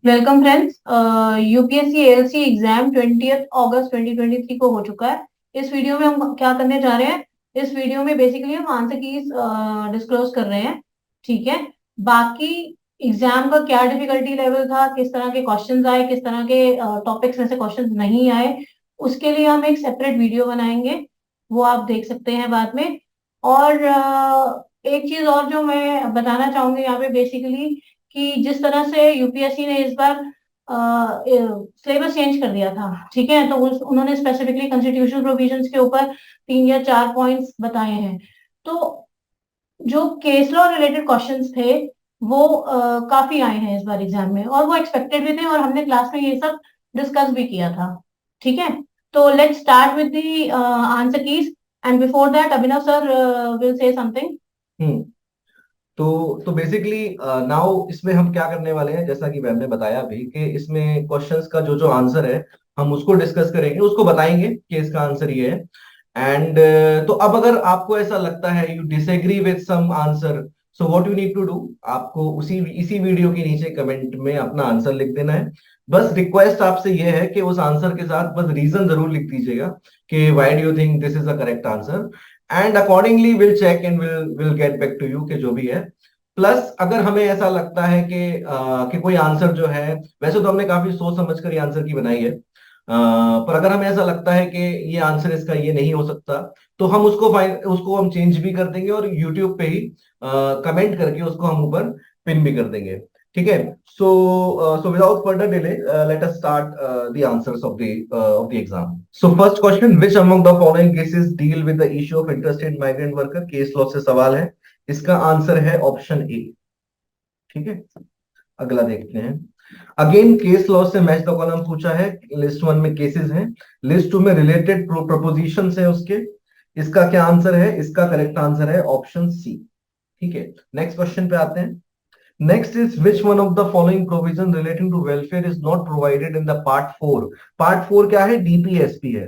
Welcome friends. UPSC ALC exam 20 अगस्त 2023 को हो चुका है। इस वीडियो में हम क्या करने जा रहे हैं? इस वीडियो में बेसिकली हम आंसर कीज डिस्क्लोज कर रहे हैं। ठीक है। बाकी एग्जाम का क्या डिफिकल्टी लेवल था, किस तरह के क्वेश्चंस आए, किस तरह के टॉपिक्स में से क्वेश्चंस नहीं आए, उसके लिए हम एक सेपरेट वीडियो बनाएंगे। वो आप देख सकते हैं बाद में। और एक चीज और जो मैं बताना चाहूंगी यहाँ पे बेसिकली, कि जिस तरह से यूपीएससी ने इस बार सिलेबस चेंज कर दिया था। ठीक है। तो उन्होंने स्पेसिफिकली कॉन्स्टिट्यूशनल प्रोविजंस के ऊपर 3 या 4 पॉइंट्स बताए हैं। तो जो केस लॉ रिलेटेड क्वेश्चंस थे वो काफी आए हैं इस बार एग्जाम में, और वो एक्सपेक्टेड भी थे, और हमने क्लास में ये सब डिस्कस भी किया था। ठीक है। तो let's start with the answer keys, and before that Abhinav sir will say something. Hmm तो बेसिकली नाउ इसमें हम क्या करने वाले हैं, जैसा कि मैम ने बताया अभी कि इसमें क्वेश्चंस का जो जो आंसर है हम उसको डिस्कस करेंगे, उसको बताएंगे कि इसका आंसर ये है। एंड तो अब अगर आपको ऐसा लगता है you disagree with some answer, so what you need to do, आपको उसी इसी वीडियो के नीचे कमेंट में अपना आंसर लिख देना है। बस रिक्वेस्ट आपसे ये है कि उस आंसर के साथ बस रीजन जरूर लिख दीजिएगा कि why do you think this is the correct answer, and accordingly will check and will get back to you कि जो भी है। प्लस अगर हमें ऐसा लगता है कि कोई आंसर जो है, वैसे तो हमने काफी सोच समझ कर ये आंसर की बनाई है, पर अगर हमें ऐसा लगता है कि ये आंसर इसका ये नहीं हो सकता, तो हम उसको हम चेंज भी कर देंगे और यूट्यूब पे ही कमेंट करके उसको हम ऊपर पिन भी कर देंगे। ठीक है। So without further delay, let us start the answers of the exam. So first question, which among the following cases deal with the issue of interstate migrant worker, case law से सवाल है। इसका answer है option A. ठीक है। अगला देखते हैं। अगेन केस लॉ से मैच द कॉलम पूछा है। लिस्ट वन में केसेस हैं, लिस्ट टू में रिलेटेड प्रपोजिशन है उसके। इसका क्या आंसर है? इसका करेक्ट आंसर है ऑप्शन सी। ठीक है। नेक्स्ट क्वेश्चन पे आते हैं। Next is which one of the following provision relating to welfare is not provided in the part four. Part four क्या है? डीपीएसपी है।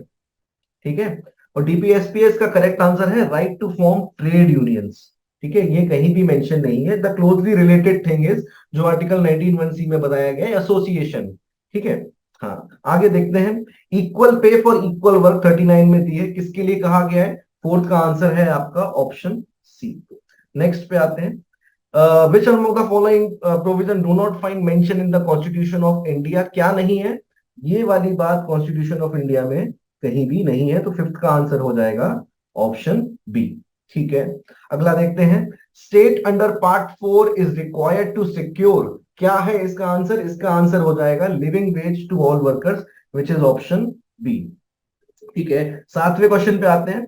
ठीक है। और डीपीएसपीएस का करेक्ट आंसर है right to form trade unions. ठीक है। ये कहीं भी मेंशन नहीं है। The closely related thing is जो आर्टिकल 19(1)(c) में बताया गया है, एसोसिएशन। ठीक है। हाँ, आगे देखते हैं। Equal pay for equal work 39 में दी है, किसके लिए कहा गया है? फोर्थ का आंसर है आपका ऑप्शन सी। नेक्स्ट पे आते हैं। विच among the following provision do not find mention in the constitution of India, क्या नहीं है? ये वाली बात कॉन्स्टिट्यूशन ऑफ इंडिया में कहीं भी नहीं है, तो फिफ्थ का आंसर हो जाएगा ऑप्शन बी। ठीक है। अगला देखते हैं। State under part four is required to secure, क्या है इसका आंसर? इसका आंसर हो जाएगा living wage to all workers, which is option B. ठीक है। सातवें क्वेश्चन पे आते हैं।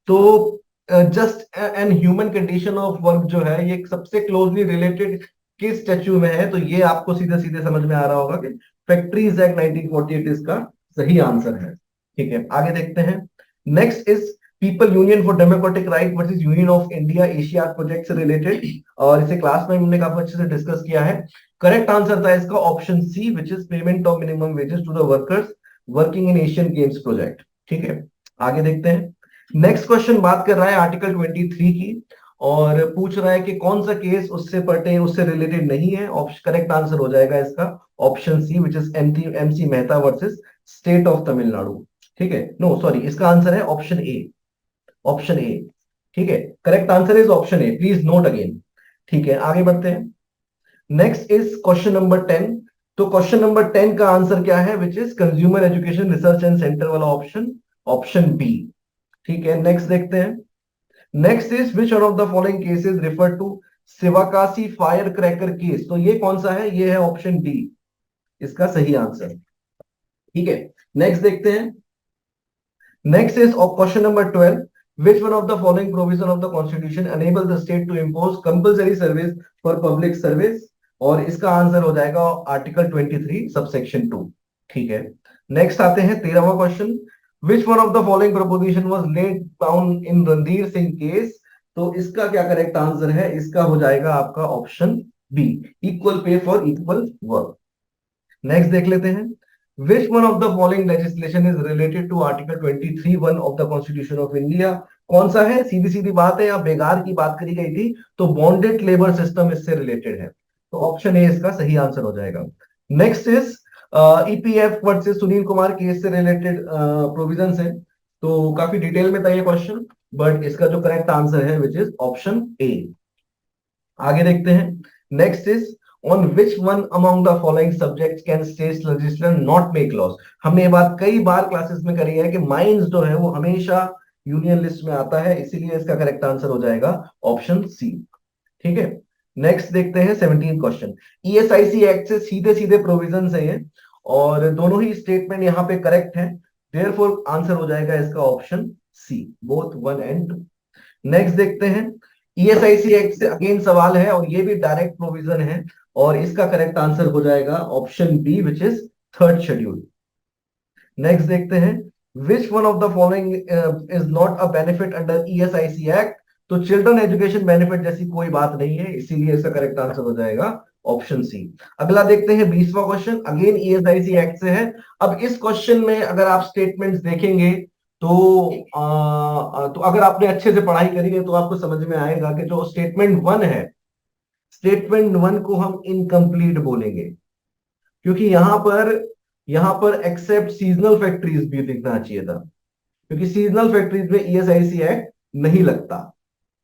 तो just and humane condition of work जो है, ये सबसे क्लोजली रिलेटेड किस स्टेच्यू में है? तो ये आपको सीधे सीधे समझ में आ रहा होगा कि फैक्ट्रीज एक्ट 1948 इसका सही आंसर है। ठीक है। आगे देखते हैं। Next is people union for democratic right versus union of India Asia project से रिलेटेड, और इसे क्लास में हमने काफी अच्छे से डिस्कस किया है। करेक्ट आंसर था इसका option C, which is payment of minimum wages to the workers working in Asian Games project. ठीक है। आगे देखते हैं। नेक्स्ट क्वेश्चन बात कर रहा है आर्टिकल 23 की, और पूछ रहा है कि कौन सा केस उससे रिलेटेड नहीं है। करेक्ट आंसर हो जाएगा इसका option C, which is MC Mehta versus state of Tamil Nadu. ठीक है। नो सॉरी, इसका आंसर है ऑप्शन ए। Option A. ठीक है। Correct answer is option A, please note again. ठीक है। आगे बढ़ते हैं। Next is question number 10। तो क्वेश्चन नंबर 10 का आंसर क्या है? Which is consumer education research and centre वाला ऑप्शन, ऑप्शन बी। ठीक है। नेक्स्ट देखते हैं। Next is which one of the following cases refer to Sivakasi fire cracker case, तो ये कौन सा है? ये है ऑप्शन डी, इसका सही आंसर। ठीक है। नेक्स्ट देखते हैं। Next is question number 12। Which one of the following provision of the constitution enable the state to impose compulsory service for public service, और इसका आंसर हो जाएगा आर्टिकल 23 सबसेक्शन 2। ठीक है। नेक्स्ट आते हैं 13वां question. Which one of the following proposition was laid down in Randhir Singh case, तो इसका क्या करेक्ट आंसर है? इसका हो जाएगा आपका option B, equal pay for equal work. Next देख लेते हैं। Which one of the following legislation is related to article 23(1) of the constitution of India, कौन सा है? सीधी सीधी बात है, यहाँ बेगार की बात करी गई थी, तो बॉन्डेड लेबर सिस्टम इससे रिलेटेड है, तो ऑप्शन ए इसका सही आंसर हो जाएगा। Next is EPF versus Sunil Kumar case से रिलेटेड प्रोविजंस है, तो काफी डिटेल में था ये क्वेश्चन, बट इसका जो करेक्ट आंसर है विच इज ऑप्शन ए। आगे देखते हैं। Next is on which one among the following subjects can state legislature not make loss. हमने ये बात कई बार क्लासेस में करी है कि माइंस जो है वो हमेशा यूनियन लिस्ट में आता है, इसीलिए इसका करेक्ट आंसर हो जाएगा ऑप्शन सी। ठीक है, नेक्स्ट देखते हैं 17 क्वेश्चन। ईएसआईसी एक्ट से सीधे सीधे प्रोविजन है ये, और दोनों ही स्टेटमेंट यहाँ पे करेक्ट है, देयरफॉर आंसर हो जाएगा इसका option C, both 1 and 2। Next देखते हैं। ईएसआईसी एक्ट से अगेन सवाल है और ये भी डायरेक्ट प्रोविजन है, और इसका करेक्ट आंसर हो जाएगा option B which is third schedule. Next देखते हैं। Which one of the following is not a benefit under ESIC act. तो चिल्ड्रन एजुकेशन बेनिफिट जैसी कोई बात नहीं है, इसीलिए इसका करेक्ट आंसर हो जाएगा ऑप्शन सी। अगला देखते हैं 20वां क्वेश्चन, अगेन ईएसआईसी एक्ट से है। अब इस क्वेश्चन में अगर आप स्टेटमेंट्स देखेंगे तो अगर आपने अच्छे से पढ़ाई करी है तो आपको समझ में आएगा कि जो स्टेटमेंट 1 है, स्टेटमेंट 1 को हम इनकम्प्लीट बोलेंगे, क्योंकि यहां पर एक्सेप्ट सीजनल फैक्ट्रीज भी लिखना चाहिए था, क्योंकि सीजनल फैक्ट्रीज में ईएसआईसी एक्ट नहीं लगता।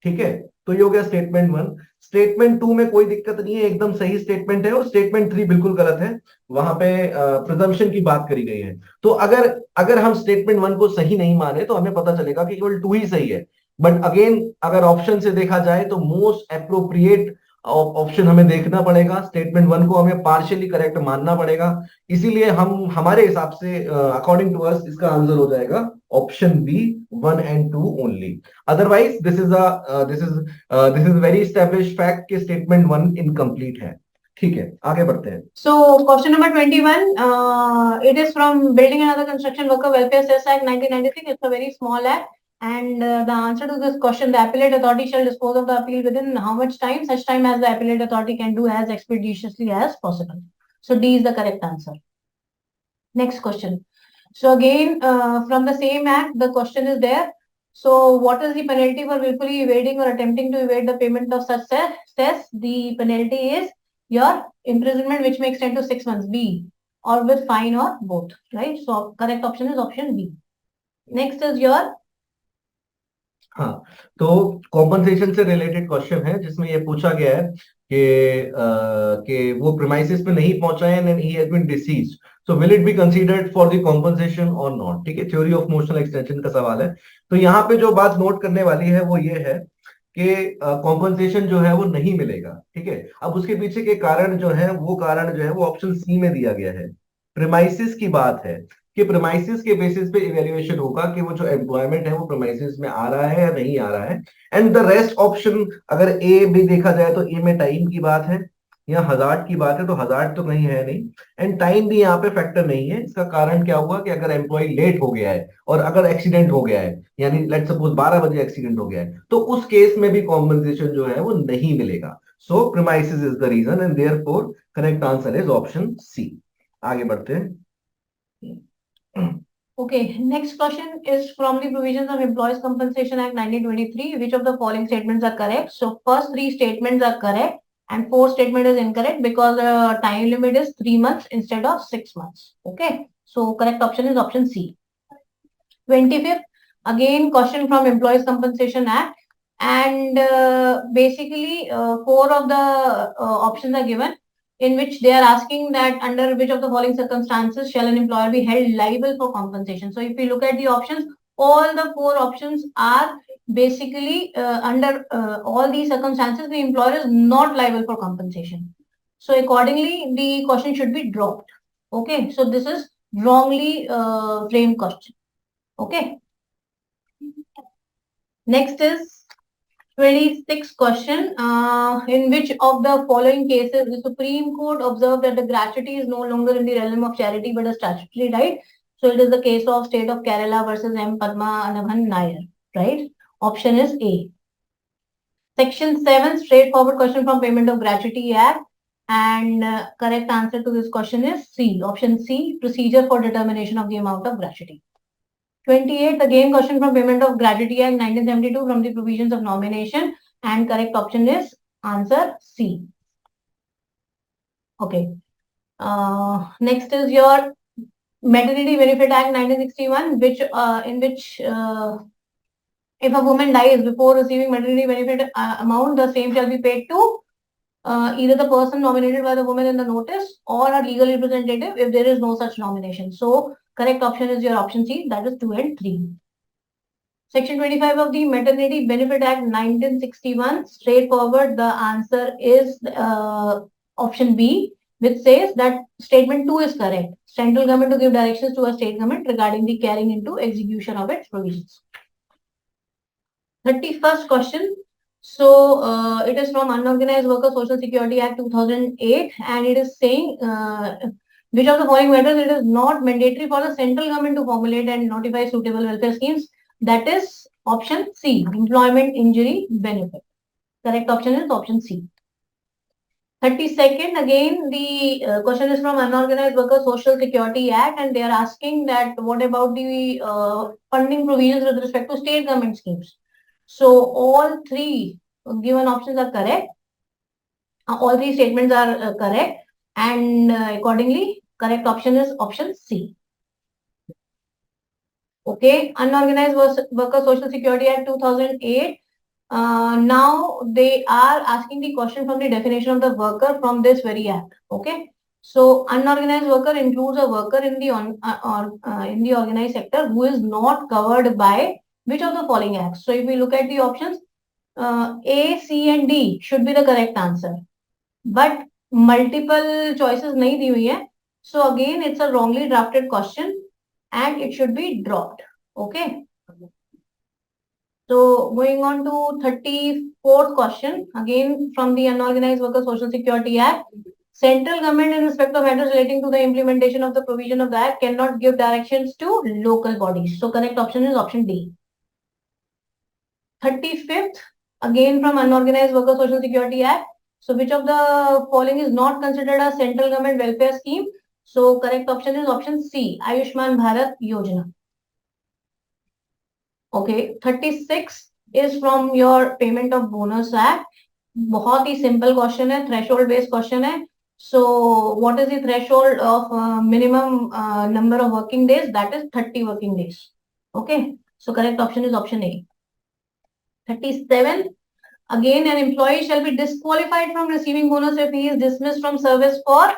ठीक है, तो ये हो गया स्टेटमेंट 1। स्टेटमेंट 2 में कोई दिक्कत नहीं है, एकदम सही स्टेटमेंट है, और स्टेटमेंट 3 बिल्कुल गलत है, वहां पे प्रिजम्पशन की बात करी गई है। तो अगर अगर हम स्टेटमेंट 1 को सही नहीं माने तो हमें पता चलेगा कि केवल 2 ही सही है। बट अगेन अगर ऑप्शन से देखा जाए तो मोस्ट अप्रोप्रिएट ऑप्शन हमें देखना पड़ेगा, स्टेटमेंट 1 को हमें पार्शियली करेक्ट मानना पड़ेगा, इसीलिए हम हमारे हिसाब से अकॉर्डिंग टू अस इसका आंसर हो जाएगा option B 1 and 2 only. Otherwise this is very established fact कि स्टेटमेंट 1 इनकम्प्लीट है। ठीक है, आगे बढ़ते हैं। So question number 21, it is from Building and Other Construction Worker Welfare Cess Act 1996. It's a very small act, and the answer to this question: the appellate authority shall dispose of the appeal within how much time? Such time as the appellate authority can do as expeditiously as possible. So D is the correct answer. Next question. So again, from the same act, the question is there. So what is the penalty for willfully evading or attempting to evade the payment of such cess? The penalty is your imprisonment, which may extend to 6 months, B, or with fine, or both, right? So correct option is option B. Next is your हाँ, तो compensation से related question है जिसमें ये पूछा गया है कि वो प्रीमाइसेस पे नहीं पहुंचा है and he has been deceased, so will it be considered for the compensation और नॉट। ठीक है, थ्योरी ऑफ मोशनल एक्सटेंशन का सवाल है। तो यहाँ पे जो बात नोट करने वाली है वो ये है कि कॉम्पनसेशन जो है वो नहीं मिलेगा। ठीक है, अब उसके पीछे के कारण जो है वो ऑप्शन सी में दिया गया है। प्रीमाइसिस की बात है कि प्रीमाइसिस के बेसिस पे इवेल्युएशन होगा कि वो जो एम्प्लॉयमेंट है वो प्रीमाइसिस में आ रहा है या नहीं आ रहा है। एंड द रेस्ट ऑप्शन अगर ए भी देखा जाए तो ए में टाइम की बात है या हजार्ड की बात है, तो हजार्ड तो कहीं है नहीं, एंड टाइम भी यहाँ पे फैक्टर नहीं है। इसका कारण क्या हुआ कि अगर एम्प्लॉय लेट हो गया है और अगर एक्सीडेंट हो गया है, यानी लेट सपोज 12 बजे एक्सीडेंट हो गया है, तो उस केस में भी कॉम्पनसेशन जो है वो नहीं मिलेगा। So premises is the reason and therefore correct answer is option C. आगे बढ़ते हैं। okay. Next question is from the provisions of Employees Compensation Act 1923. Which of the following statements are correct? So first 3 statements are correct, and 4th statement is incorrect because the time limit is 3 months instead of 6 months. Okay, so correct option is option C. 25th, again question from Employees Compensation Act, and basically 4 of the options are given, in which they are asking that under which of the following circumstances shall an employer be held liable for compensation. So if we look at the options, all the 4 options are basically under all these circumstances the employer is not liable for compensation. So accordingly the question should be dropped. Okay, so this is wrongly framed question. Okay. Next is 26th question. In which of the following cases the Supreme Court observed that the gratuity is no longer in the realm of charity but a statutory right? So it is the case of State of Kerala versus M. Padmanabhan Nair, right? Option is A. Section 7, straightforward question from Payment of Gratuity Act, and correct answer to this question is C. Option C, procedure for determination of the amount of gratuity. 28th, again question from Payment of Gratuity Act 1972 from the provisions of nomination, and correct option is answer C. Okay. Next is your Maternity Benefit Act 1961, which in which if a woman dies before receiving maternity benefit amount, the same shall be paid to either the person nominated by the woman in the notice or her legal representative if there is no such nomination. So correct option is your option C, that is 2 and 3. Section 25 of the Maternity Benefit Act 1961, straightforward, the answer is option B, which says that statement 2 is correct. Central government to give directions to a state government regarding the carrying into execution of its provisions. 31st question. So it is from Unorganized Worker Social Security Act 2008, and it is saying which of the following matters it is not mandatory for the central government to formulate and notify suitable welfare schemes. That is option C, employment injury benefit. Correct option is option C. 32nd, again the question is from Unorganized Worker Social Security Act, and they are asking that what about the funding provisions with respect to state government schemes. So all three given options are correct. All three statements are correct, and accordingly, correct option is option C. Okay, Unorganized Worker Social Security Act 2008. Now they are asking the question from the definition of the worker from this very act. Okay, so unorganized worker includes a worker in the in the organized sector who is not covered by which of the following acts. So if we look at the options, A, C, and D should be the correct answer, but multiple choices nahi di hui hai. So again, it's a wrongly drafted question, and it should be dropped. Okay. So going on to 34th question, again from the Unorganized Worker Social Security Act. Central government in respect of matters relating to the implementation of the provision of the act cannot give directions to local bodies. So correct option is option D. 35th, again from Unorganized Worker Social Security Act. So which of the following is not considered a central government welfare scheme? So correct option is option C, Ayushman Bharat Yojana. Okay, 36 is from your Payment of Bonus Act. बहुत ही simple question है, threshold based question है. So what is the threshold of minimum number of working days? That is 30 working days. Okay, so correct option is option A. 37, again an employee shall be disqualified from receiving bonus if he is dismissed from service for,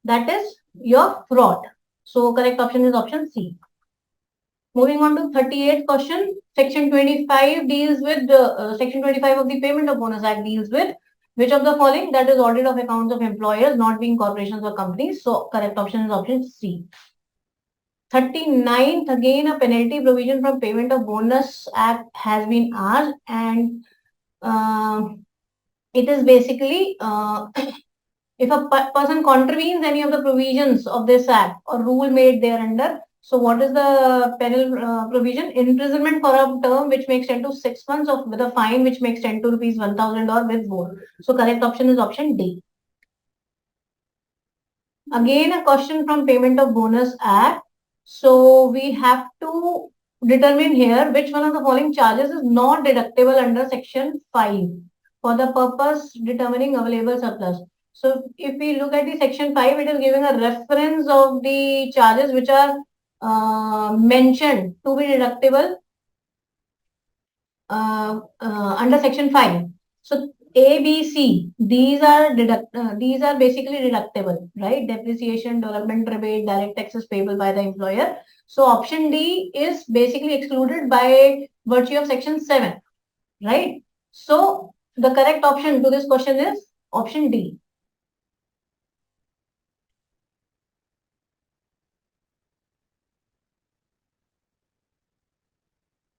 that is your fraud. So correct option is option C. Moving on to 38th question, section 25 deals with section 25 of the Payment of Bonus Act deals with which of the following, that is audit of accounts of employers not being corporations or companies. So correct option is option C. 39th, again a penalty provision from Payment of Bonus Act has been asked, and it is basically if a person contravenes any of the provisions of this act or rule made thereunder. So what is the penal provision? Imprisonment for a term which may extend to 6 months of with a fine which may extend to rupees 1,000 or with both. So correct option is option D. Again a question from Payment of Bonus Act. So we have to determine here which one of the following charges is not deductible under section 5 for the purpose determining available surplus. So if we look at the section 5, it is giving a reference of the charges which are mentioned to be deductible under section 5. So A, B, C, these are basically deductible, right? Depreciation, development rebate, direct taxes payable by the employer. So option D is basically excluded by virtue of section 7, right? So the correct option to this question is option D.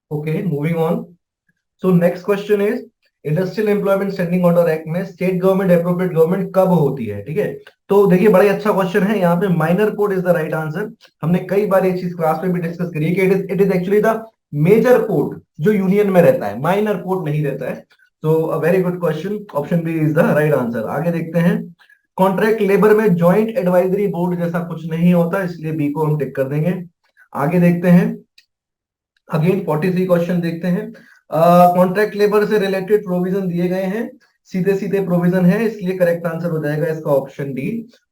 Okay, moving on. So next question is industrial employment standing order act में state government appropriate government कब होती है, ठीक है? तो देखिए बड़ा ही अच्छा क्वेश्चन है, यहाँ पे minor port is the right answer. हमने कई बार ये चीज क्लास में भी डिस्कस करी है कि it is actually the major port जो यूनियन में रहता है, माइनर पोर्ट नहीं रहता है. तो a very good question, option B is the right answer. आगे देखते हैं. कॉन्ट्रैक्ट लेबर में ज्वाइंट एडवाइजरी बोर्ड जैसा कुछ नहीं होता, इसलिए बी को हम टिक कर देंगे. आगे देखते हैं. अगेन 43 क्वेश्चन देखते हैं. कॉन्ट्रैक्ट लेबर से रिलेटेड प्रोविजन दिए गए हैं. सीधे सीधे प्रोविजन है, इसलिए करेक्ट आंसर हो जाएगा इसका ऑप्शन डी,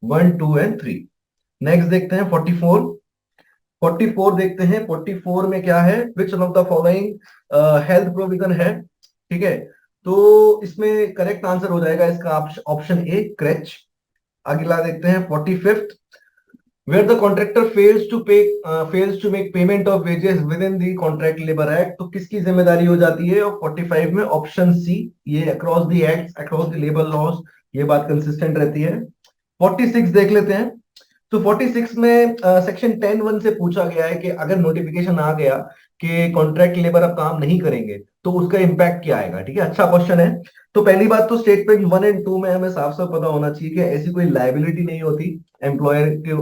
1, 2 एंड 3। नेक्स्ट देखते हैं 44। 44 देखते हैं, 44 में क्या है, विच one of the following health provision है, ठीक है। तो इसमें करेक्ट आंसर हो जाएगा इसका ऑप्शन ए, क्रेच। अगला देखते हैं 45th, where the contractor fails to make payment of wages within the contract labor act, तो किसकी जिम्मेदारी हो जाती है? और 45 में ऑप्शन सी, ये across the act, across the labour laws, ये बात कंसिस्टेंट रहती है। 46 देख लेते हैं। तो 46 में सेक्शन 10(1) से पूछा गया है कि अगर नोटिफिकेशन आ गया कि कॉन्ट्रैक्ट लेबर अब काम नहीं करेंगे तो उसका इंपैक्ट क्या आएगा, ठीक है। अच्छा क्वेश्चन है। तो पहली बात तो स्टेटमेंट 1 एंड 2 में हमें साफ साफ पता होना चाहिए कि ऐसी कोई लायबिलिटी नहीं होती एम्प्लॉयर के,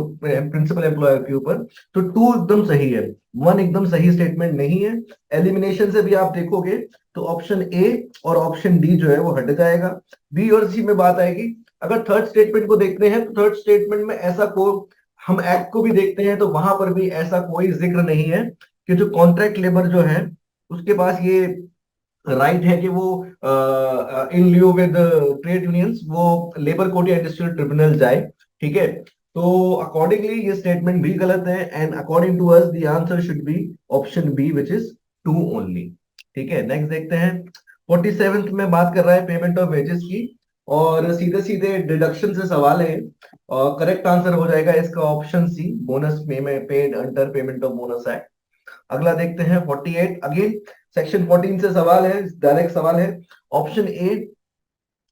प्रिंसिपल एम्प्लॉयर के ऊपर। तो 2 एकदम सही है, 1 एकदम सही स्टेटमेंट नहीं है। एलिमिनेशन से भी आप देखोगे तो ऑप्शन ए और ऑप्शन डी जो है वो हट जाएगा, बी और सी में बात आएगी। अगर थर्ड स्टेटमेंट को देखते हैं तो थर्ड स्टेटमेंट में ऐसा को, हम एक्ट को भी देखते हैं तो वहां पर भी ऐसा कोई जिक्र नहीं है कि जो कॉन्ट्रैक्ट लेबर जो है उसके पास ये राइट है कि वो इन लियो विद ट्रेड यूनियंस वो लेबर कोर्ट या इंडस्ट्रियल ट्रिब्यूनल जाए, ठीक है। तो अकॉर्डिंगली ये स्टेटमेंट भी गलत है, and according to us the answer should be option B, which is 2 only, ठीक है। नेक्स्ट देखते हैं 47th में बात कर रहा है पेमेंट ऑफ वेजेस की, और सीधे सीधे डिडक्शन से सवाल है, और करेक्ट आंसर हो जाएगा इसका option C, bonus paid under payment of bonus act. अगला देखते हैं 48, अगेन सेक्शन 14 से सवाल है, डायरेक्ट सवाल है। ऑप्शन ए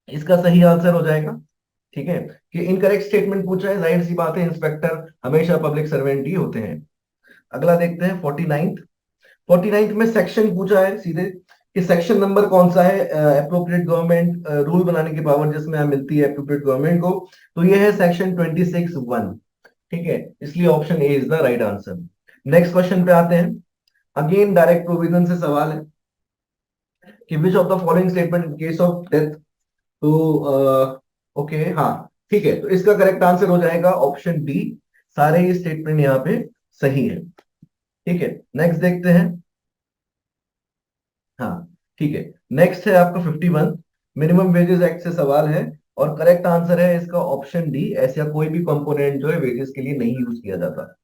इसका सही आंसर हो जाएगा, ठीक है। कि इनकरेक्ट स्टेटमेंट पूछा है, जाहिर सी बात है इंस्पेक्टर हमेशा पब्लिक सर्वेंट ही होते हैं। अगला देखते हैं 49th। 49th में सेक्शन पूछा है सीधे कि सेक्शन नंबर कौन सा है अप्रोप्रिएट गवर्नमेंट रूल बनाने की पावर जिसमें मिलती है अप्रोप्रिएट गवर्नमेंट को, तो ये है सेक्शन 26(1), ठीक है। इसलिए option A is the right answer. Next question पे आते हैं। अगेन डायरेक्ट प्रोविजन से सवाल है कि विच of the following statement in case of death, तो ओके हाँ, ठीक है। तो इसका करेक्ट आंसर हो जाएगा ऑप्शन डी, सारे ही स्टेटमेंट यहाँ पे सही है, ठीक है। नेक्स्ट देखते हैं, हाँ ठीक है। नेक्स्ट है आपका 51, मिनिमम वेजेस एक्ट से सवाल है, और करेक्ट आंसर है इसका ऑप्शन डी, ऐसा कोई भी कंपोनेंट जो है वेजेस के लिए नहीं यूज किया जाता।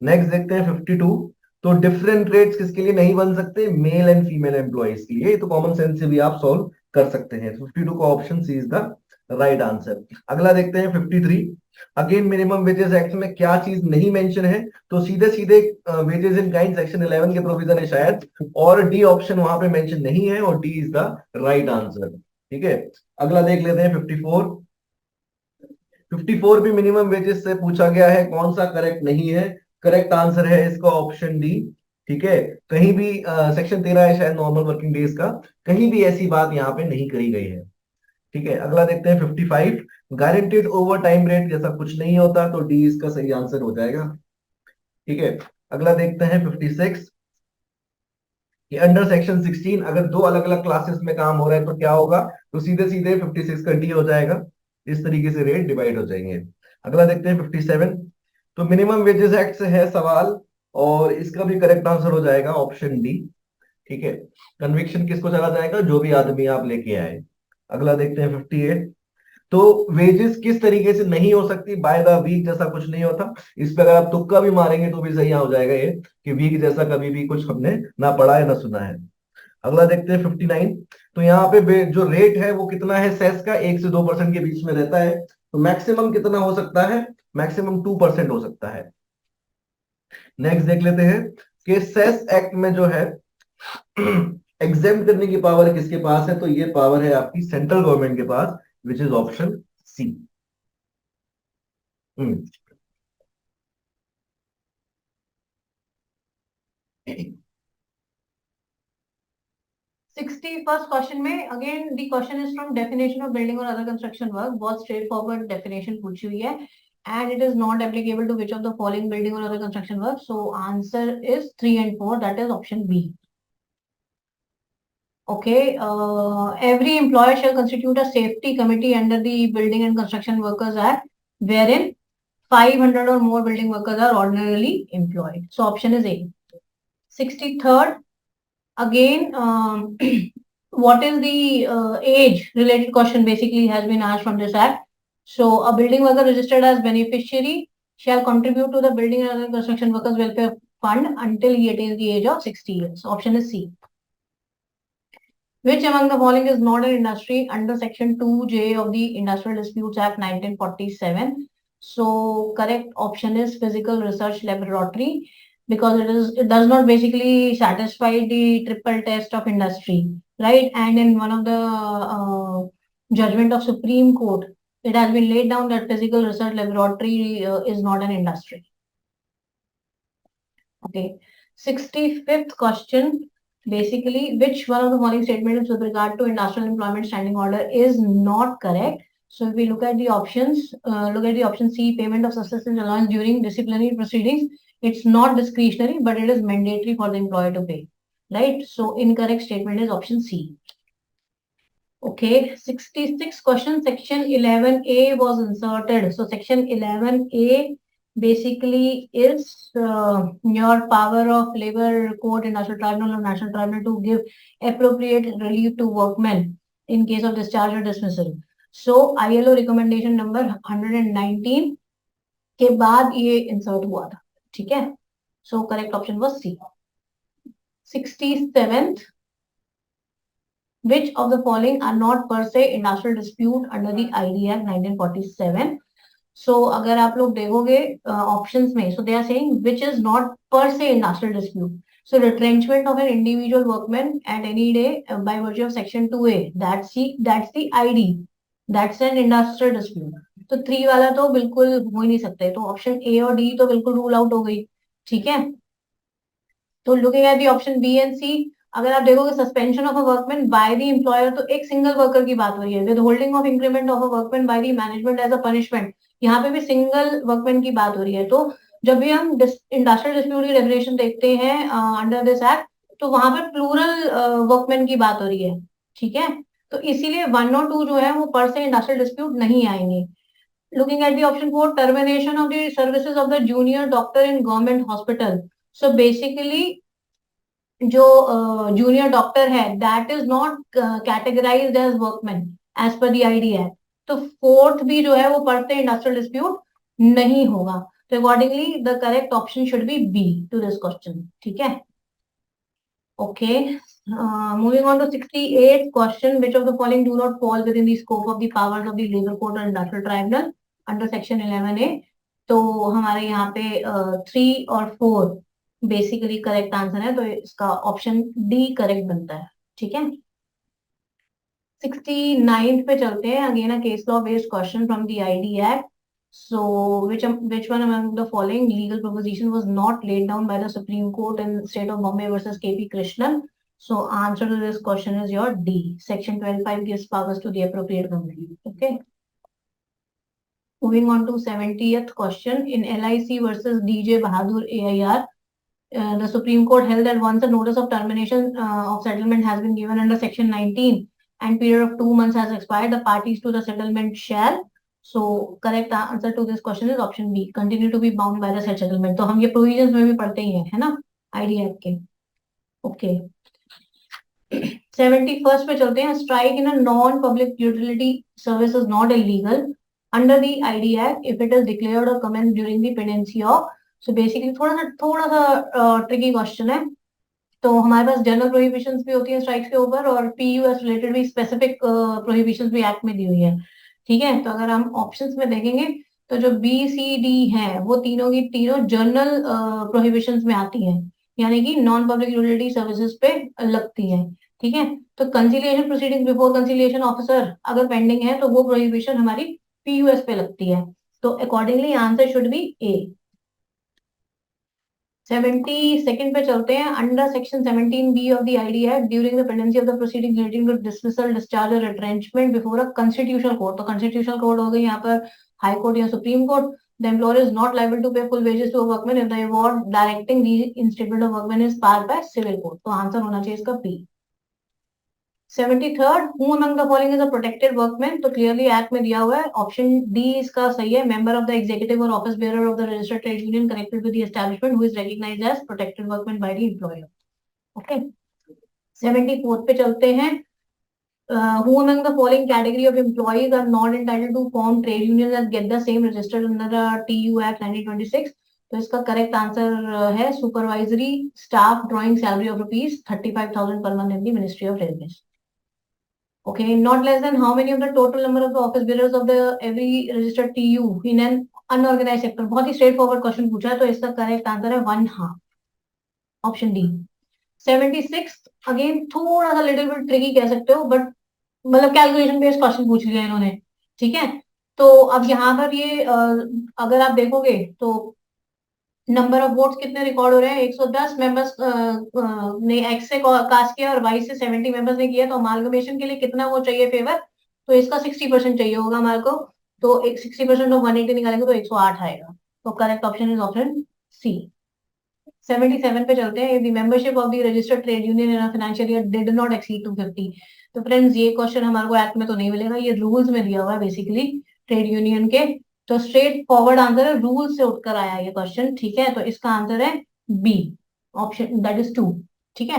नेक्स्ट देखते हैं 52, तो डिफरेंट रेट्स किसके लिए नहीं बन सकते? मेल एंड फीमेल एम्प्लॉयज के लिए। तो कॉमन सेंस से भी आप सॉल्व कर सकते हैं। 52 का option C is the right answer. अगला देखते हैं 53, अगेन मिनिमम वेजेस एक्ट में क्या चीज नहीं मेंशन है? तो सीधे सीधे वेजेस इन काइंड सेक्शन 11 के प्रोविजन है शायद, और डी ऑप्शन वहां पे मेंशन नहीं है, और D is the right answer, ठीक है। अगला देख लेते हैं 54। 54 भी मिनिमम वेजेस से पूछा गया है, कौन सा करेक्ट नहीं है? करेक्ट आंसर है इसका ऑप्शन डी, ठीक है। कहीं भी सेक्शन 13 है शायद नॉर्मल वर्किंग डेज का, कहीं भी ऐसी बात यहाँ पे नहीं करी गई है, ठीक है। अगला देखते हैं 55, गारंटीड ओवर टाइम रेट जैसा कुछ नहीं होता, तो डी इसका सही आंसर हो जाएगा, ठीक है। अगला देखते हैं 56, कि अंडर सेक्शन 16 अगर दो अलग अलग क्लासेस में काम हो रहा है तो क्या होगा? तो सीधे सीधे 56 का डी हो जाएगा। इस तरीके से रेट डिवाइड हो जाएंगे। अगला देखते हैं 57, तो मिनिमम वेजेस एक्ट से है सवाल, और इसका भी करेक्ट आंसर हो जाएगा ऑप्शन डी, ठीक है। कन्विक्शन किसको चला जाएगा? जो भी आदमी आप लेके आए। अगला देखते हैं 58, तो वेजेस किस तरीके से नहीं हो सकती? बाय द वीक जैसा कुछ नहीं होता। इस पे अगर आप तुक्का भी मारेंगे तो भी सही हो जाएगा ये, कि वीक जैसा कभी भी कुछ हमने ना पढ़ा है ना सुना है। अगला देखते हैं 59, तो यहाँ पे जो रेट है वो कितना है? सेस का 1 से 2% के बीच में रहता है, तो मैक्सिमम कितना हो सकता है? मैक्सिमम 2% हो सकता है। नेक्स्ट देख लेते हैं कि सेस एक्ट में जो है एग्जेम्प्ट करने की पावर किसके पास है? तो ये पावर है आपकी सेंट्रल गवर्नमेंट के पास, which is option C. 61st question में again the question is from definition of building और अदर कंस्ट्रक्शन वर्क। बहुत स्ट्रेट फॉरवर्ड डेफिनेशन पूछी हुई है, and it is not applicable to which of the following building और other construction work. So answer is 3 and 4, that is option B. Okay, every employer shall constitute a safety committee under the Building and Construction Workers Act, wherein 500 or more building workers are ordinarily employed. So option is A. 63rd, again, what is the age related question basically has been asked from this act. So a building worker registered as beneficiary shall contribute to the building and other construction workers welfare fund until he attains the age of 60 years. Option is C. Which among the following is not an industry under section 2J of the Industrial Disputes Act 1947? So correct option is physical research laboratory, because it does not basically satisfy the triple test of industry, right? And in one of the judgment of Supreme Court, it has been laid down that physical research laboratory is not an industry. Okay. 65th question. Basically, which one of the following statements with regard to industrial employment standing order is not correct? So if we look at the options, look at the option C, payment of subsistence allowance during disciplinary proceedings. It's not discretionary, but it is mandatory for the employer to pay, right? So incorrect statement is option C. Okay, 66 question, section 11A was inserted. So section 11A basically is your power of labor court, industrial tribunal or national tribunal to give appropriate relief to workmen in case of discharge or dismissal. So ILO recommendation number 119 के बाद ये insert हुआ था, ठीक है? So correct option was C. 67th, which of the following are not per se industrial dispute under the ID Act 1947? So अगर आप लोग देखोगे options में, so they are saying which is not per se industrial dispute. So retrenchment of an individual workman at any day by virtue of section 2A, that's the ID, that's an industrial dispute. तो 3 वाला तो बिल्कुल हो ही नहीं सकते, तो option A और D तो बिल्कुल रूल आउट हो गई, ठीक है? तो looking at the option B and C, अगर आप देखोगे suspension of a workman by the employer, तो एक सिंगल वर्कर की बात हो रही है. Withholding of increment of a workman by the management as a punishment, यहाँ पे भी सिंगल वर्कमैन की बात हो रही है. तो जब भी हम इंडस्ट्रियल डिस्प्यूट की डेफिनेशन देखते हैं अंडर दिस एक्ट, तो वहां पर प्लूरल वर्कमैन की बात हो रही है, ठीक है? तो इसीलिए 1 और 2 जो है वो पर से इंडस्ट्रियल डिस्प्यूट नहीं आएंगे. Looking at the option 4, termination of the services of the junior doctor in government hospital. So basically जो जूनियर डॉक्टर है that is not categorised as workman as per the ID act. तो fourth भी जो है वो पढ़ते industrial dispute नहीं होगा. तो accordingly the correct option should be B to this question, ठीक है? Okay, moving on to 68th question, which of the following do not fall within the scope of the powers of the labor court or industrial tribunal under section 11A? तो हमारे यहाँ पे 3 और 4 basically correct answer है, तो इसका option D correct बनता है, ठीक है? 69th पे चलते हैं. Again a case law based question from the ID act. So which one among the following legal proposition was not laid down by the Supreme Court in state of Bombay versus KP Krishnan? So answer to this question is your D. Section 12(5) gives powers to the appropriate government. Okay. Moving on to 70th question. In LIC versus DJ Bahadur AIR, the Supreme Court held that once a notice of termination of settlement has been given under Section 19 and period of 2 months has expired, the parties to the settlement shall. So correct answer to this question is option B. Continue to be bound by the said settlement. तो हम ये provisions में भी पढ़ते ही हैं, है ना, ID Act के. Okay. 71st पे चलते हैं. Strike in a non-public utility service is not illegal under the ID Act if it is declared or commenced during the pendency of. So basically थोड़ा सा tricky question है. तो हमारे पास general prohibitions भी होती है स्ट्राइक्स के ऊपर, और पीयूएस रिलेटेड भी स्पेसिफिक प्रोहिबिशंस भी एक्ट में दी हुई है, ठीक है? तो अगर हम ऑप्शंस में देखेंगे तो जो बी सी डी है वो तीनों की तीनों जनरल प्रोहिबिशंस में आती हैं, यानी कि नॉन पब्लिक यूटिलिटी सर्विसेज पे लगती है, ठीक है? तो conciliation proceeding before conciliation officer अगर पेंडिंग है तो वो प्रोहिबिशन हमारी पीयूएस पे लगती है. तो accordingly answer should be A. 72nd पे चलते हैं. Under section 17B of the ID act, during the pendency of the proceeding relating to dismissal, discharge और retrenchment before a constitutional court. तो कॉन्स्टिट्यूशनल कोर्ट हो गई यहाँ पर हाई कोर्ट या supreme court. The employer is not liable to pay full wages to a workman if the award directing reinstatement of workman is pass by civil court. तो answer होना चाहिए इसका B. 73rd, who among the following is a protected workman? तो clearly act में दिया हुआ है, option D इसका सही है. मेंबर ऑफ द एग्जीक्यूटिव और office bearer of the registered trade union connected with the establishment who is recognised as protected workman by the employer. Okay. 74th पे चलते हैं. who among the following category of employees are not entitled to form trade unions and get the same registered under the TU Act 1926? तो इसका correct answer है supervisory staff drawing salary of ₹35,000 per month in the Ministry of Railways. Okay, not less than how many of the total number of the office bearers of the every registered TU in an unorganized sector? बहुत ही straight forward question पूछा है, तो इसका correct answer है 1/2, option D. 76 again थोड़ा सा little bit tricky कह सकते हो, बट मतलब कैलकुलेशन बेस्ड क्वेश्चन पूछ लिया इन्होंने. ठीक है, तो अब यहाँ पर ये अगर आप देखोगे तो नंबर ऑफ वोट्स कितने रिकॉर्ड हो रहे हैं, 110 मेंबर्स ने एक्स से कास्ट किया और वाई से 70 मेंबर्स ने किया, तो अमालगमेशन के लिए कितना वो चाहिए फेवर, तो इसका 60% चाहिए होगा हमारे को. तो 60% ऑफ 180 निकालेंगे तो 108 आएगा. तो correct option is option C. 77 पे चलते हैं. The membership of the registered trade union in financial year did not exceed 250. तो फ्रेंड्स ये क्वेश्चन हमारे को एक्ट में तो नहीं मिलेगा, ये रूल्स में दिया हुआ है बेसिकली ट्रेड यूनियन के. तो स्ट्रेट फॉरवर्ड आंसर है, रूल से उठकर आया ये क्वेश्चन. ठीक है, तो इसका आंसर है बी, ऑप्शन दैट इज 2. ठीक है,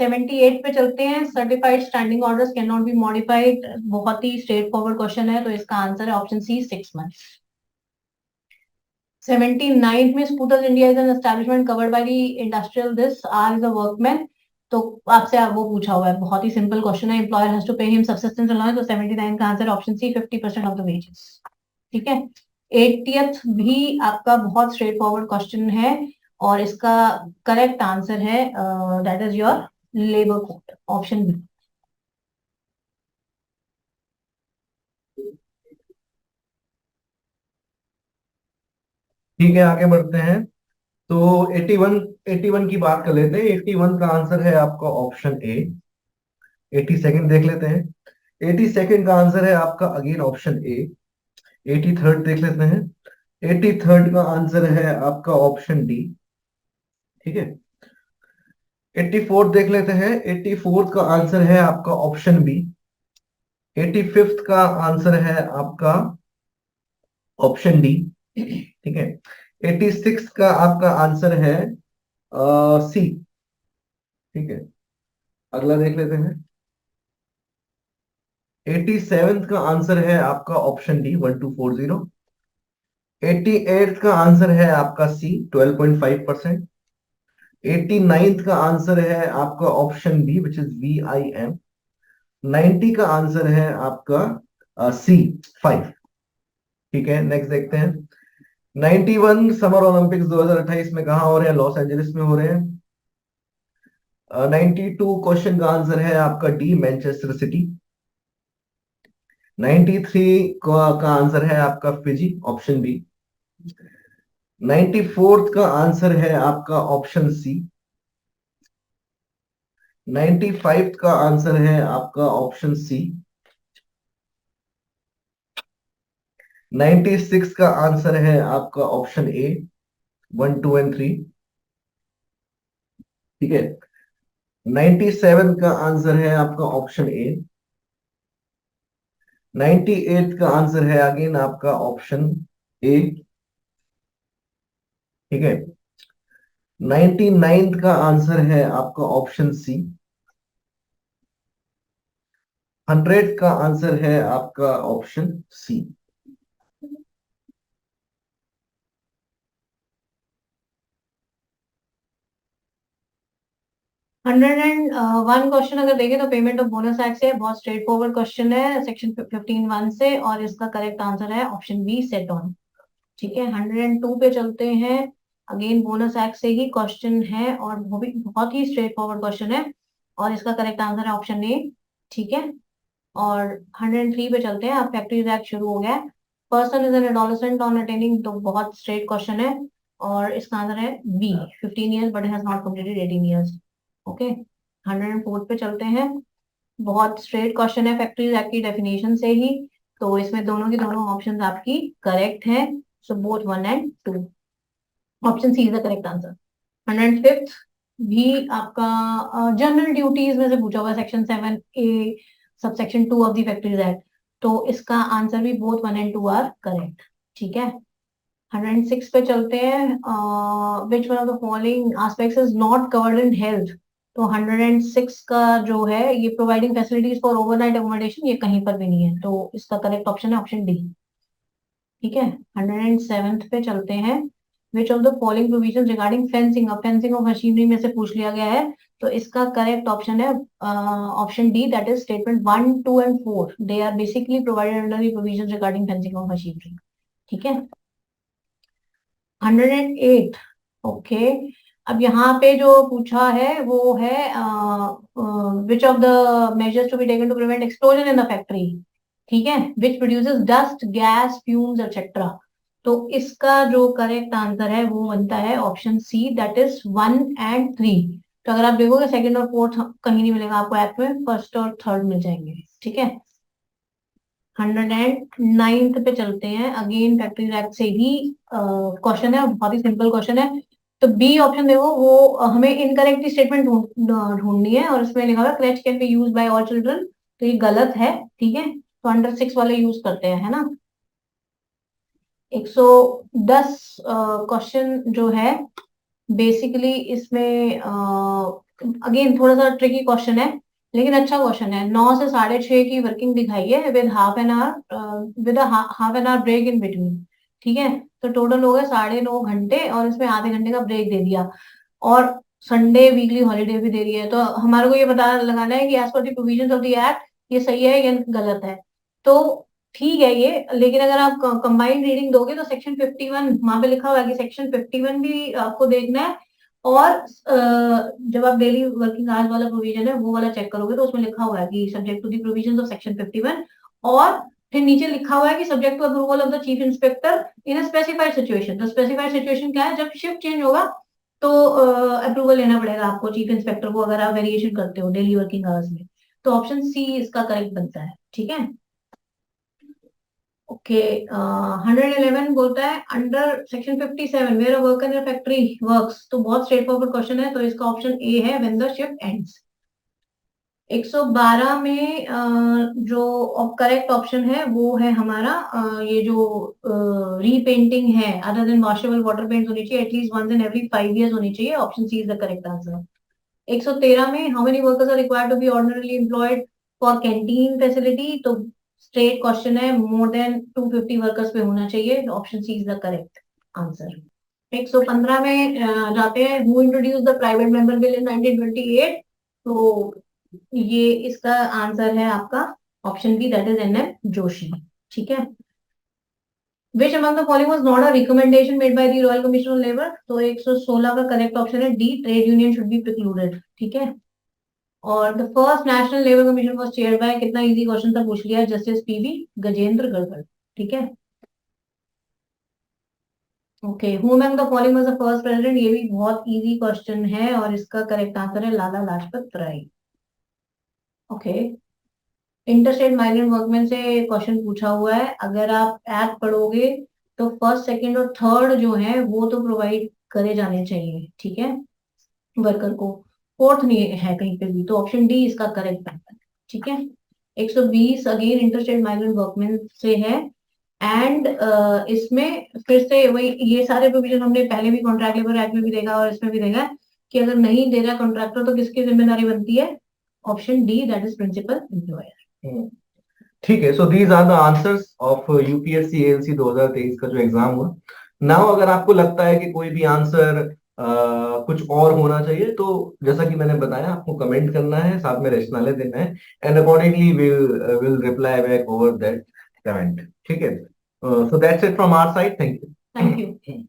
78 पे चलते हैं. Certified standing orders can not be modified. बहुत ही स्ट्रेट फॉरवर्ड क्वेश्चन है, तो इसका आंसर है ऑप्शन सी, 6 months. 79 में scooters India is an establishment covered by the industrial this are is a workman. तो आपसे वो पूछा हुआ है, बहुत ही सिंपल क्वेश्चन है. Employer has to pay him subsistence allowance. तो 79 का answer option C, 50% of the wages. ठीक है, 80th भी आपका बहुत स्ट्रेट फॉरवर्ड क्वेश्चन है और इसका करेक्ट आंसर है that is your labour code, option B. ठीक है, आगे बढ़ते हैं. तो 81 की बात कर लेते हैं. 81 का आंसर है आपका ऑप्शन ए. 82nd देख लेते हैं. 82nd का आंसर है आपका अगेन ऑप्शन ए. 83rd देख लेते हैं. 83rd का आंसर है आपका ऑप्शन डी. ठीक है, 84th देख लेते हैं. 84th का आंसर है आपका ऑप्शन बी. 85th का आंसर है आपका ऑप्शन डी. ठीक है, 86 का आपका आंसर है सी. ठीक है, अगला देख लेते हैं. 87th का आंसर है आपका ऑप्शन डी, 1240. 88th का आंसर है आपका सी, 12.5%. 89th का आंसर है आपका option B which is VIM. 90 का आंसर है आपका सी, 5. ठीक है, नेक्स्ट देखते हैं. 91 समर ओलंपिक्स 2028 में कहा हो रहे हैं? लॉस एंजलिस में हो रहे हैं. 92 क्वेश्चन का आंसर है आपका डी, मैनचेस्टर सिटी. 93 का आंसर है आपका फिजी, ऑप्शन बी. 94th का आंसर है आपका ऑप्शन सी. 95th का आंसर है आपका ऑप्शन सी. 96 का आंसर है आपका ऑप्शन ए, 1, 2 एंड 3. ठीक है, 97 का आंसर है आपका ऑप्शन ए. 98 का आंसर है अगेन आपका ऑप्शन ए. ठीक है, 99th का आंसर है आपका ऑप्शन सी. 100th का आंसर है आपका ऑप्शन सी. 101 क्वेश्चन अगर देखें तो पेमेंट ऑफ बोनस एक्ट से, बहुत स्ट्रेट फॉरवर्ड क्वेश्चन है सेक्शन 15(1) से, और इसका करेक्ट आंसर है ऑप्शन बी, सेट ऑन. ठीक है, 102 पे चलते हैं. अगेन बोनस एक्ट से ही क्वेश्चन है और वो भी बहुत ही स्ट्रेट फॉरवर्ड क्वेश्चन है और इसका करेक्ट आंसर है ऑप्शन ए. ठीक है, और 103 पे चलते हैं. अब फैक्ट्रीज एक्ट शुरू हो गया है. Person is an adolescent on attaining, तो बहुत स्ट्रेट क्वेश्चन है और इसका आंसर है B, 15 years but has not completed 18 years. Okay, 104 पे चलते हैं. बहुत स्ट्रेट क्वेश्चन है फैक्ट्रीज एक्ट की डेफिनेशन से ही, तो इसमें दोनों की दोनों ऑप्शंस आपकी करेक्ट हैं. So both 1 and 2, option C is the correct answer. 105 भी आपका जनरल ड्यूटीज में से पूछा हुआ है, section 7A subsection 2 of the factories act, तो इसका आंसर भी बोथ 1 and 2 आर करेक्ट. ठीक है, 106 पे चलते हैं. Which one of the following aspects is not covered in health. तो 106 का जो है ये providing facilities for overnight accommodation, ये कहीं पर भी नहीं है, तो इसका करेक्ट ऑप्शन है ऑप्शन डी। ठीक है, 107 पे चलते हैं। विच of the following provision regarding fencing, अब फेंसिंग ऑफ मशीनरी में से पूछ लिया गया है, तो इसका करेक्ट ऑप्शन है option D, that is statement 1, 2 and 4, they are basically provided under the provision regarding fencing of machinery. ठीक है, 108। ओके, अब यहाँ पे जो पूछा है वो है which of the measures to be taken to prevent explosion in the factory. ठीक है, which produces dust, gas, fumes etcetera. तो इसका जो करेक्ट आंसर है वो बनता है option C, that is 1 and 3। तो अगर आप देखोगे सेकंड और फोर्थ कहीं नहीं मिलेगा आपको ऐप में, फर्स्ट और थर्ड मिल जाएंगे। ठीक है, 109 पे चलते हैं। अगेन फैक्ट्री एक्ट से ही क्वेश्चन है, बहुत ही सिंपल क्वेश्चन है। तो बी ऑप्शन देखो, वो हमें इनकरेक्ट स्टेटमेंट ढूंढनी है, और इसमें लिखा हुआ है क्रैच can be use by all children, तो ये गलत है। ठीक है, तो अंडर 6 वाले यूज करते हैं, है ना। 110 क्वेश्चन जो है बेसिकली इसमें अगेन थोड़ा सा ट्रिकी क्वेश्चन है, लेकिन अच्छा क्वेश्चन है। 9 से 6:30 की वर्किंग दिखाई है with half an hour break in between. ठीक है, तो टोटल हो गए 9.5 घंटे, और इसमें आधे घंटे का ब्रेक दे दिया, और संडे वीकली हॉलीडे भी दे रही है। तो हमारे को ये पता लगाना है कि as per the provisions of the act ये सही है या गलत है। तो ठीक है ये, लेकिन अगर आप कंबाइंड रीडिंग दोगे तो सेक्शन 51 वहां पे लिखा हुआ है कि सेक्शन 51 भी आपको देखना है, और जब आप डेली वर्किंग आवर्स वाला प्रोविजन है वो वाला चेक करोगे तो उसमें लिखा हुआ है कि subject to the provisions of section 51, और फिर नीचे लिखा हुआ है कि subject to approval of the chief inspector in a specified situation. तो स्पेसिफाइड सिचुएशन क्या है, जब शिफ्ट चेंज होगा तो अप्रूवल लेना पड़ेगा आपको चीफ इंस्पेक्टर को, अगर आप वेरिएशन करते हो डेली वर्किंग आवर्स में। तो ऑप्शन सी इसका करेक्ट बनता है। ठीक है, ओके। 111 बोलता है under section 57 where a worker in factory works, तो बहुत स्ट्रेट फॉरवर्ड क्वेश्चन है, तो इसका ऑप्शन ए है व्हेन द शिफ्ट एंड्स। 112 में जो करेक्ट ऑप्शन है वो है हमारा ये जो रीपेंटिंग है other than washable water paint होनी चाहिए, at least once in every 5 years होनी चाहिए। Option C is the correct answer. 113 में how many workers are required to be ordinarily employed for canteen facility, तो स्ट्रेट क्वेश्चन है, more than 250 workers पे होना चाहिए। Option C is the correct answer. 115 में जाते हैं, who introduce the private member bill in 1928, तो ये इसका आंसर है आपका option B, that is N M Joshi. ठीक है, which among the following was not a recommendation made by the royal commission on labour, तो 116 का करेक्ट ऑप्शन है D, trade union should be precluded. ठीक है, और the first national labour commission was chaired by, कितना easy question था, पूछ लिया, जस्टिस पीवी गजेंद्र गढ़। ठीक है, okay, who among the following was the first president, ये भी बहुत इजी क्वेश्चन है, और इसका करेक्ट आंसर है Lala Lajpat Rai. Okay, interstate migrant workman से क्वेश्चन पूछा हुआ है, अगर आप एक्ट पढ़ोगे तो फर्स्ट सेकंड और थर्ड जो है वो तो प्रोवाइड करे जाने चाहिए। ठीक है, वर्कर को, फोर्थ नहीं है कहीं पे भी, तो ऑप्शन डी इसका करेक्ट आंसर है। ठीक है, 120 अगेन इंटरस्टेट माइग्रेंट वर्कमैन से है, एंड इसमें फिर से वही, ये सारे प्रोविजन हमने पहले भी कॉन्ट्रैक्ट लेबर एक्ट में भी देखा और इसमें भी देखा कि अगर नहीं दे रहा कॉन्ट्रैक्टर तो किसकी जिम्मेदारी बनती है, option D, that is principal employer. ठीक है, so these are the answers of UPSC ALC 2023 का जो एग्जाम हुआ। नाउ अगर आपको लगता है कि कोई भी आंसर कुछ और होना चाहिए, तो जैसा कि मैंने बताया, आपको कमेंट करना है, साथ में रचनालय देना है, and accordingly will reply back over that comment. ठीक है, so that's it from our side. Thank you. Thank you.